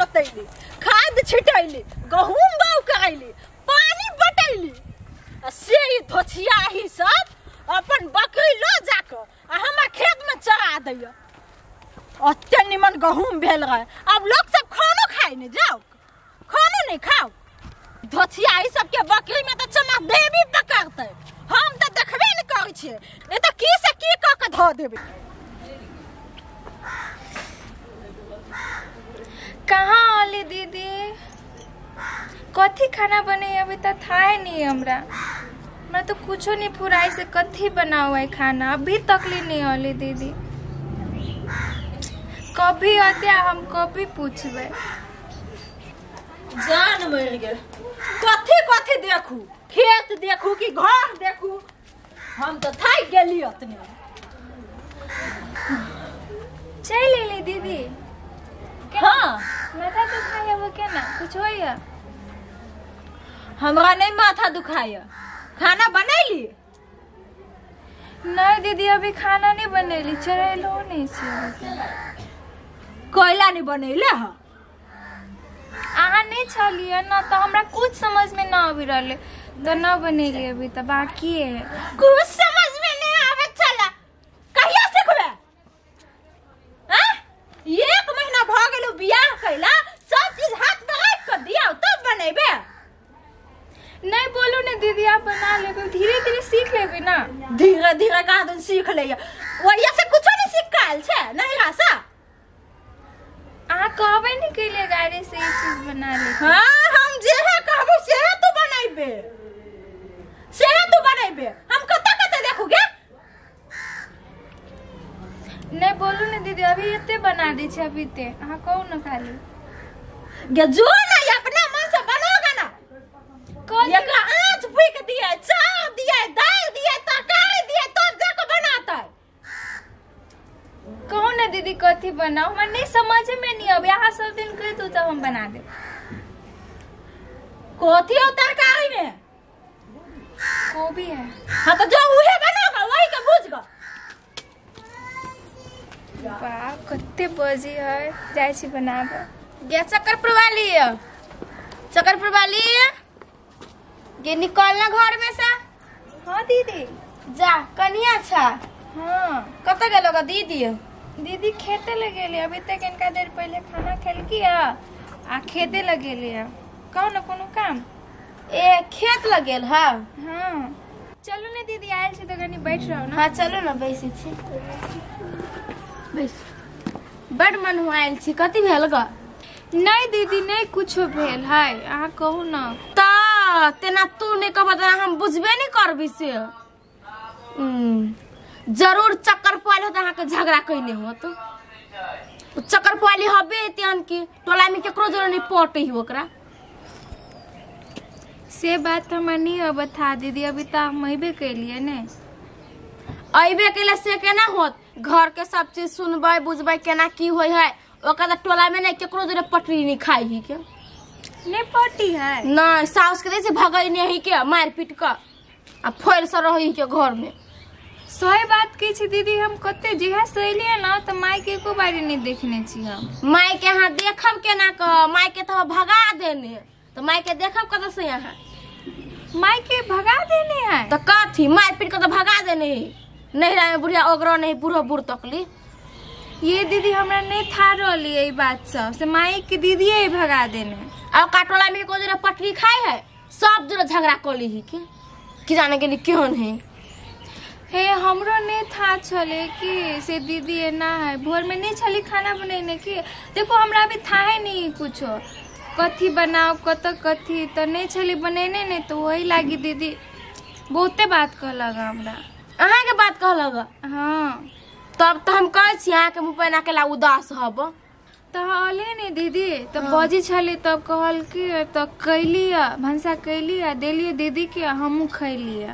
जोतैली, खाद छिटैली, गहूम बाउ करैली, पानी बटैली, से ई धोछिया ही सब अपन बकरी लो जाकर आ हमरा खेत में चरा दैया। अत्ते निमन गहूम भेल रहे, अब लोग सब खानो खाए नहीं, जाओ खानो नहीं खाओ। धोछिया ही सबके बकरी में तो चना देवी पकड़ते, हम तो देखबे नहीं करै छियै, नहीं तो की से की क के धो देबे। कहाँ आली दीदी? कथी खाना बने अभी तक थाहे नहीं हमरा तो कुछो नहीं फुराई से कथी बना हुआ है खाना, अभी तक ली नहीं आली दीदी। कभी आते हम कभी पूछबे। जान मर गेल, कथी कथी देखू, खेत देखू कि घर देखू, हम तो थाक गेली अतने। चल ली दीदी। हाँ माथा दुखाया वो क्या ना कुछ हो या? हमरा नहीं माथा दुखाया, खाना बनैली? नहीं दीदी अभी खाना नहीं बनेली, चढ़ेलो नहीं से। कोयला नहीं बनैले ह? अहाँ नहीं छलिए ना तो हमरा कुछ समझ में ना आवी रहले तो ना बनेली, अभी तो बाकी है। कुछ समझ में नहीं आवे चला, कहिया सिखबे? हां एक महीना भ गेलो बियाह कैला, सब चीज हाथ में रख कर दिया तब बनेबे। नहीं बोलो ना दीदी, आप बना लेबे, धीरे धीरे सीख लेबे ना। धीरे धीरे कहाँ दिन सीख ले, वही से कुछ नहीं सीख काल छे नहीं रासा। अहाँ कहबे नहीं कैले गाड़ी से ये चीज बना ले। हाँ हम जे है कहबो से है तू बनाइबे, से है तू बनाइबे, हम कता कता देखोगे। नहीं बोलू ना दीदी, अभी इतने बना दी छे, अभी ते अहाँ कहू ना खाली गे जो ना अपने मन से बनोगा ना, एक आंच फूक दिए, चाव दिए, दाल दिए, तरकारी दिए, तब जाकर बनाता है। कहू ना दीदी कथी बनाओ, हमरा नहीं समझ में नहीं आवे, यहाँ सब दिन कह दो तब हम बना दे। कथी हो तरकारी में? गोभी है। हाँ तो जो उहे बनाओगा वही के भूजगा। वाह कत्ते बजी है, जाय छी बनाबे। गे चक्करपुर वाली, चक्करपुर वाली गे निकलना घर में से। हाँ दीदी। जा कनिया छा। हाँ कत गेलो ग दीदी? दीदी खेते लगेले, अभी तक इनका देर पहले खाना खेलकी आ खेते लगेले। कहो ना कोनो काम? ए खेत लगेल है। हाँ चलो ना दीदी, आयल छी तो कनी बैठ रहो ना। हाँ चलो ना बैसी छी। बैस बड़ मन हुआ आयल छी, कथी भेल ग? नहीं दीदी नहीं कुछो भेल है, अहाँ कहू ना। ता तेना तू नहीं कहब त हम बुझबे नहीं करबी से। जरूर चक्कर पाली हो अहाँ के झगड़ा कैले हो तो चक्कर पाली हबे तेन की टोला में केकरो जरूर नहीं पटे ही ओकरा। से बात हम नहीं बता दीदी, अभी तो हम अबे कैलिए ने। अबे कैले से केना होत, घर के सब चीज सुनबे बुझबे केना की होय है, ओकरा टोला में नहीं केकरो जरूर पटरी नहीं खाई ही के। नहीं पटी है नहीं सास के से भगई नहीं के मार पीट का आ फोड़ से रही के घर में। सही बात कही छी दीदी, हम कते जहाँ से अलिए ना तो माई के एको बारी नहीं देखने छी हम। माई के यहाँ देखब केना क, माई के तो भगा देने, तो माई के देखब कत से यहाँ? माई के भगा देने है तो कथी मार पीट के तो भगा देने, नहिरा में बुढ़िया ओगरो नहीं बूढ़ो बूढ़ तकली। ये दीदी हमरा नहीं था रही यही बात से माई के दीदी ही भगा देने। अब काटोला में को जरा पटरी खाए है, सब जरा झगड़ा कली ही के जाने के लिए क्यों है। हे हमरो नहीं था छले कि से दीदी है ना है, भोर में नहीं छली खाना बनाने की। देखो हमरा अभी था है नहीं कुछ, कथी बनाओ कत कथी तो नहीं छली बनेने नहीं, तो वही लागी दीदी बहुते बात कहलगा हमरा। अहाँ के बात कहलगा? हाँ तब तो हम कहे छी अहाँ के मुँह पे ना केला उदास हब। तो हले नहीं दीदी, तो बजी छली तब कहल की तो कैली भंसा कैली देलिए दीदी के, हमू खैली।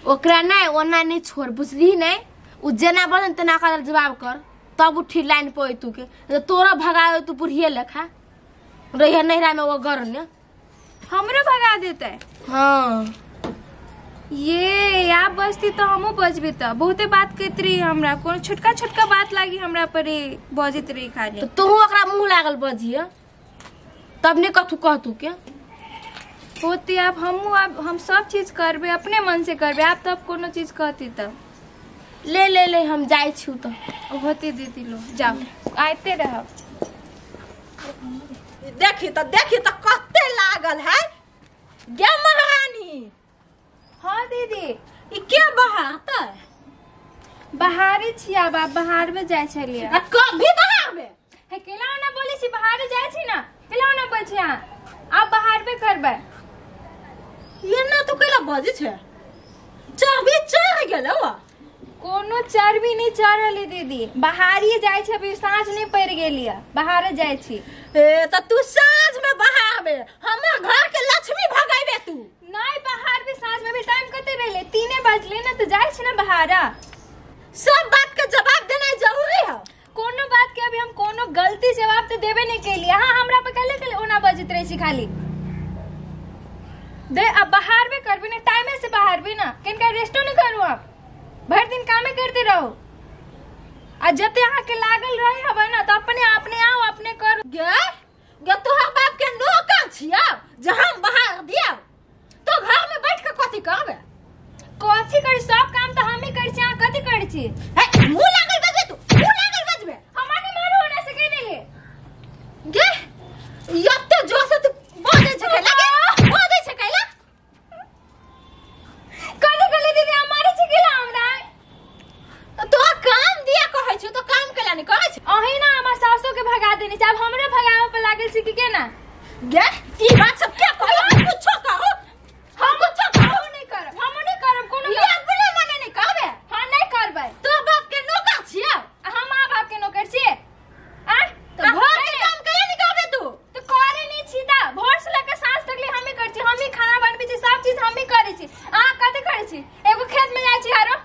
ओकरा नहीं ओना नहीं छोड़, बुझली नहीं, उ जेना बोल तना का जवाब कर, तब उठी लाइन पे तू के तोरा भगा तू बुढ़िए लेखा रही नहिरा में वो घर ने हमरो भगा देते। हाँ ये आप बचती तो हमू बचबे तो बहुते बात कहती रही हमरा कौन छोटका छोटका बात लागी हमरा पर बजत रही खाली। तो तू ओकरा मुंह लागल बजिया तब ने कथू कहतू क्या होती आप हम सब चीज करबे अपने मन से करबे आप तब कोनो चीज कहती तब ले ले ले हम जाए छी तो होती दीदी लो जाओ आते रह। देखी तो कत्ते लागल है गे महारानी। हाँ दीदी ई के बहाता बाहरी छी अब आप बाहर में जाए छलिए कभी बाहर में है केला ना बोली छी बाहर जाए छी ना केला ना बचिया आप बाहर पे करबे ये ना तू केला बजे छे चढ़ गेलो कोनो चर्बी नहीं चढ़ली दीदी बाहरी जाए छी अभी सांझ नहीं पड़ गेली बाहर जाए छी। ए त तू सांझ में बाहर में हमर घर के लक्ष्मी भगाइबे तू नहीं बाहर भी सांझ में भी टाइम कते रहले 3 बजले ना तो जाए छी ना बाहर। सब बात का जवाब देना जरूरी है कोनो बात के अभी हम कोनो गलती जवाब तो देबे नहीं के लिए। हाँ हमरा पे कले ओना बजत रही छी खाली दे अब बाहर भी करबी ना टाइम से बाहर भी ना किनका रेस्टो नहीं करू आप भर दिन कामे करते रहो आ जते यहाँ के लागल रहे हवा ना तो अपने आओ अपने करो गे तोहर बाप के नौकर छिया जे हम बाहर दिया तो घर में बैठ के कथी करबे कथी कर सब काम तो हम ही कर छी कथी कर छी मुंह लागल बजबे तू मुंह लागल बजबे हमारे मारो होने से कह देले गे यत्ते जोर से तू बोले छ लगे बोले छ कैला कथी कले दीदी हमारे छ केला हमरा तो काम दिया कहै छ तो काम केला नहीं कहै छ अही ना हमर सासो के भगा देनी छ अब हमरे भगावे पे लागल छी कि के ना गे ई बात सब क्या कहै कुछो कहो हम कुछो कहो नहीं करब हम नहीं करब कोनो ये अपने मने नहीं कहबे हां नहीं करबै तो बाप के नौकर छिया हम आ बाप के नौकर छी आ तो घर के काम करे नहीं कहबे तू तो करे नहीं छी ता भोर से लेके सांझ तक ले हम ही कर छी हम ही खाना बनबे छी सब चीज हम ही करे छी आ कते करे छी एगो खेत में जाय छी हारो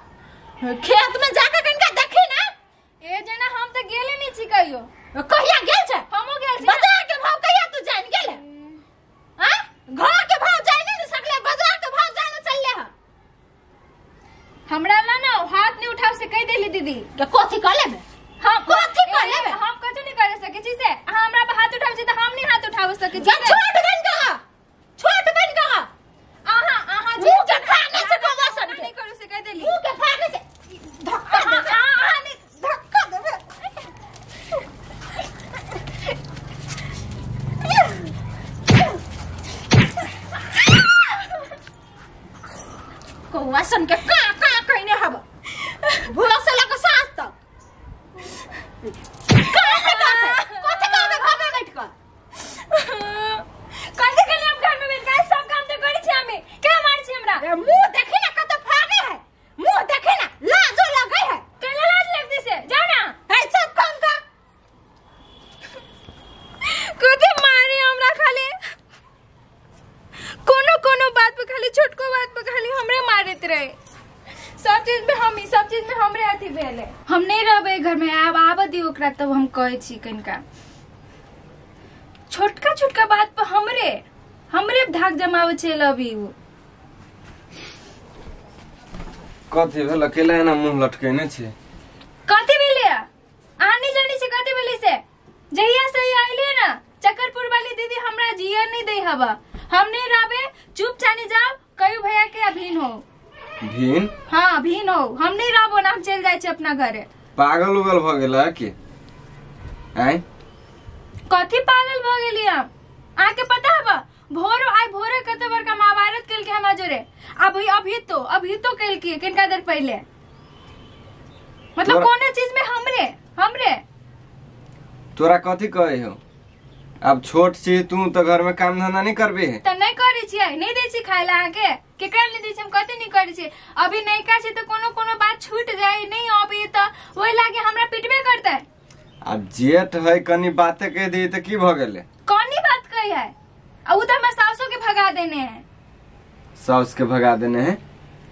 खेत में जाके कनका देखी ना ए जना हम तो गेले नहीं छी कहियो कहिया गेल छ हमो गेल छी बाजार के भाव कहिया तू जान गेले हां घर के भाव जान नहीं सकले बाजार के भाव जाने चलले ह हमरा ना हाथ नहीं उठाव से कह देली दीदी के कथी कर लेबे हम कथी कर लेबे हम कथि नहीं करे सके छी से हमरा पे हाथ उठाव छी तो हम नहीं हाथ उठाव सके छी छोट बन कहा आहा मुंह के फाड़ने से कबा सन नहीं करू से कह देली मुंह के फाड़ने से धक्का देबे नहीं धक्का देबे कौवा सन के का कहने हब भोर से लेकर सांझ तक कथी कहबे घर में बैठ कर कथि के लिए हम घर में बैठ के सब काम तो करी छी हमें क्या मार छी हमरा मुंह देखी ना कत फागे है मुंह देखे ना लाजो लगे है केला लाज लगती से जाओ ना है सब काम का कथि मारी हमरा खाली कोनो बात पे खाली छोटको बात पे खाली हमरे मारत रहे सब चीज में हमरे अथी भेले हम नहीं रहबे घर में आब दी ओकरा तब हम कहै छी कनका छोटका बात पे हमरे धाक जमावे छे अभी वो कथी भेल अकेला ना मुंह लटकेने छे कथी भेले आनी जानी से कथी भेले से जहिया से आइले ना चक्करपुर वाली दीदी हमरा जिया नहीं दे हवा हम नहीं रहबे चुप चानी जाओ कयू भैया के अभिन हो भीन हाँ भीन हो हम नहीं रहबो ना हम चल जाए छे अपना घरे पागल उगल भ गेला के आय कथी पागल भ गेली हम आके पता हवा भोरे कते बड़का महाभारत कल के हम जोरे अभी तो कल के किनका देर पहले मतलब कोने चीज में हमरे तोरा कथी कहे हो अब छोट छी तू तो घर में काम धंधा नहीं करबे है त नहीं करे छियै नहीं दे छी खाय ला आके केकरा नहीं दे छी हम कते नहीं करे छी अभी नहीं का छी तो कोनो बात छूट जाए नहीं अभी तो ओइ लागे हमरा पिटबे करते अब जेठ है कनी बातें कह दी तो की भ गेले कौनी बात कही है अब तो मैं सासू के भगा देने हैं सास के भगा देने हैं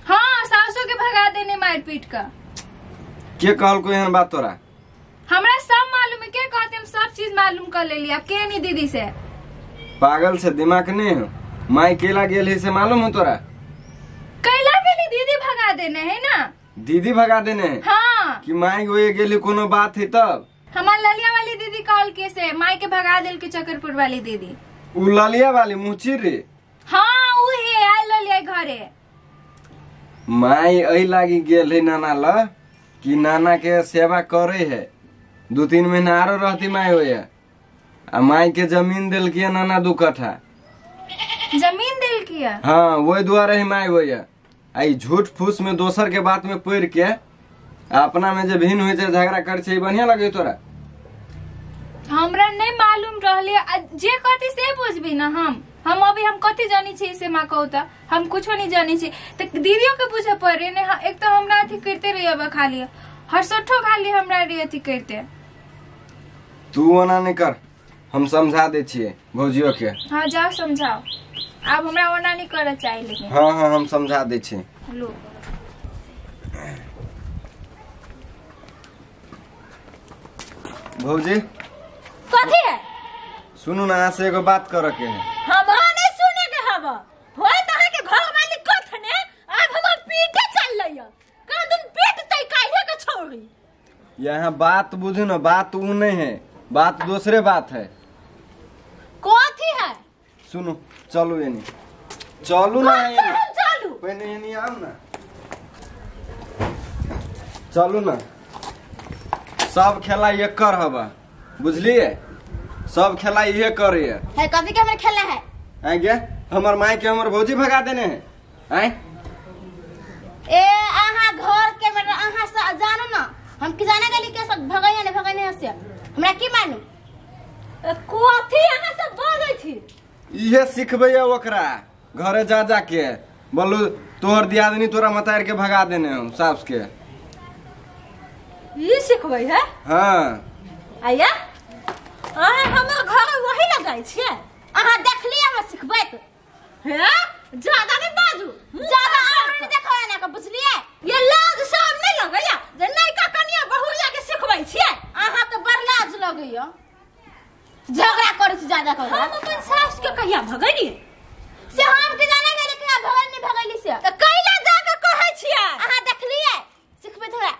हाँ सासू के भगा देने मार पीट का के कहल को एहन बात तोरा हमरा सब मालूम है के कहते हम सब चीज मालूम कर ले लिया के नहीं दीदी से पागल से दिमाग नहीं हो माई केला गेल है से मालूम हो तोरा कैला देने है ना। दीदी भगा देने हैं हाँ कि माई हुए गेली कोनो बात है तब। हमार ललिया वाली दीदी कहल के से माई के भगा दिल के चकरपुर वाली दीदी। उ ललिया वाली मुँची रे। हाँ उहे आयल ललिया घरे। माई अही लागी गेल है नाना ल कि नाना के सेवा करे है। 2-3 महीना आरो रहती माई होया। आ माई के जमीन दिल किया नाना 2 कट्ठा। जमीन दिल किया। हाँ वही द्वारा ही माई होया। आई झूठ फूस में दोसर के बात में पड़ के अपना में जे भिन्न हुई झगड़ा कर छे बढ़िया लगे तोरा। हमरा नहीं मालूम रहले जे कथी से बुझबी ना हम अभी हम कथी जानी छी से माँ कहता हम कुछो नहीं जानी छी तो दीदियों के पूछे पड़े ने। एक तो हमरा अथी करते रही अब खाली हर सोठो खाली हमरा रे अथी करते। तू ओना नहीं कर हम समझा दे छिए भौजियो के। हाँ जाओ समझाओ अब हमरा ओना नहीं करे चाहिए लेकिन। हाँ हम समझा दे छिए। लो भौजी कथी है? सुनू ना से एगो बात करे के है। हमरा नहीं सुने के हवा होय तहां के घर वाली कथने अब हमर पीटे चल लइया का दिन पीटतै काहे के छोड़ी। यहाँ बात बुझू ना बात उ नहीं है बात दूसरे बात है। कथी है? सुनो चलो ये नहीं चलू ना ये चलू पहले ये नहीं आओ ना चलू ना सब खेला ये कर हवा बुझलिए सब खेला ये करे है कथी के हमरे खेला है। आए गे हमर माई के हमर भौजी भगा देने हैं। आए ए आहा घर के मेरा आहा से जानो ना हम की जाने गली के सब भगाइया ने भगाइने से हमरा की मानू। कथी यहां से भागै छी? ये सिखबे ओकरा घरे जा जा के बोलू तोहर दियादनी तोरा मतार के भगा देने हम सास के। ई सिखबै है? हाँ आया अहाँ हमर घर वही लगाई छियै। आहा देख लिया हम सिखबै है ज्यादा नहीं बाजू ज्यादा और नहीं देखो ना का बुझलिए। ये लाज सब नहीं लगैया जे नहीं का कनिया बहुरिया के सिखबै छियै। आहा के बड़ लाज लगैया झगड़ा करे छी ज्यादा कर। हम अपन सास के कहिया भगैली से हम के जाने गली के भगल नहीं भगैली से त कैला जाके कहै छियै। आहा देख लिए सिखबै थोड़ा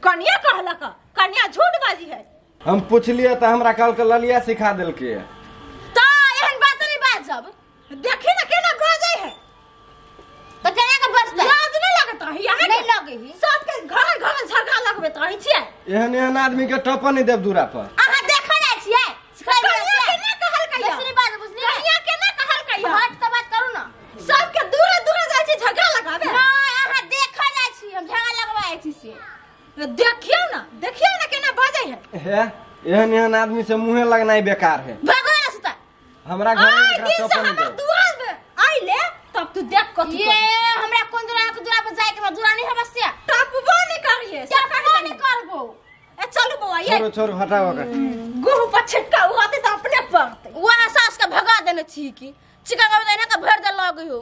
कनिया कहलक कनिया झूठ बाजी है। हम पूछलिए तो हमरा कल के ललिया सिखा दिल के। तो एहन बात नहीं बाजब देखी ना केना बाजै है तो केना के बजतै लाज नहीं लगत है यहाँ नहीं लगे ही सब के घर घर झगड़ा लगबे त रही छियै। एहन आदमी के टप्पा नहीं देव दूरा पर। आहा देखा जाय छियै सिखा कनिया केना कहल कहिया दूसरी बात बुझलिए। कनिया केना कहल कहिया हट तो बात करू ना सब के दूर दूर जाय छी झगड़ा लगाबे। ना आहा देखा जाय छी हम झगड़ा लगवाए छी से देखियो ना केना बाजै है। एहन आदमी से मुँहे लगना ही बेकार है। भगो ना सुता हमरा घर में एकरा टप्पा नहीं दे। दुआर में आइले तब तू देख कथी ये हमरा कोन दूरा पर जाए के दूरा नहीं समस्या टपबो नहीं करिए क्या नहीं करबो। ए चलो बउआ ये छोड़ो छोड़ो हटाओ ओकरा। गुह पर छिटका होते तो अपने पड़ते। वहां सास का भगा देने छी की चिका का देने का भर दे लगे हो।